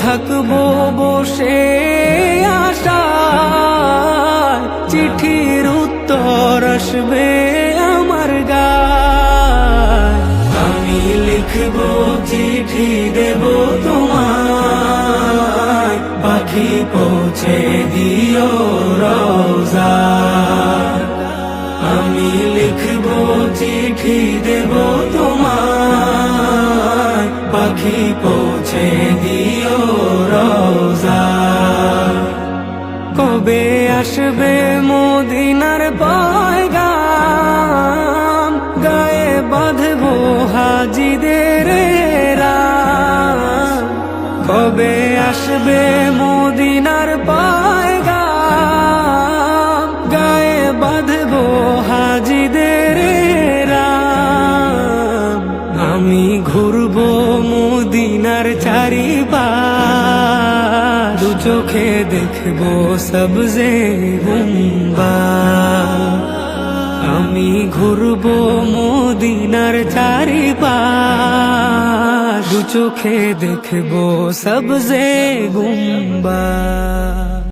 থাকবো বসে আশায়, চিঠির উত্তর আসবে আমার গায়। আমি লিখবো চিঠি দেব তোমায়, পাখি পৌঁছে দিও রওজায়। আমি লিখবো চিঠি দেব তোমায়, পাখি পৌঁছে দিও রওজায়। কবে আসবে মদিনার পয়গাম, গায়ে বাঁধবো হাজিদের রাম। কবে আসবে মদিনার পয়গাম, গায়ে বাঁধবো হাজিদের রাম। আমি ঘুরবো মদিনার চারিপাশ, দু চোখে দেখবো সবজে গুম্বাদ। আমি ঘুরবো মদিনার চারিপাশ, দু চোখে দেখবো সবজে গুম্বাদ।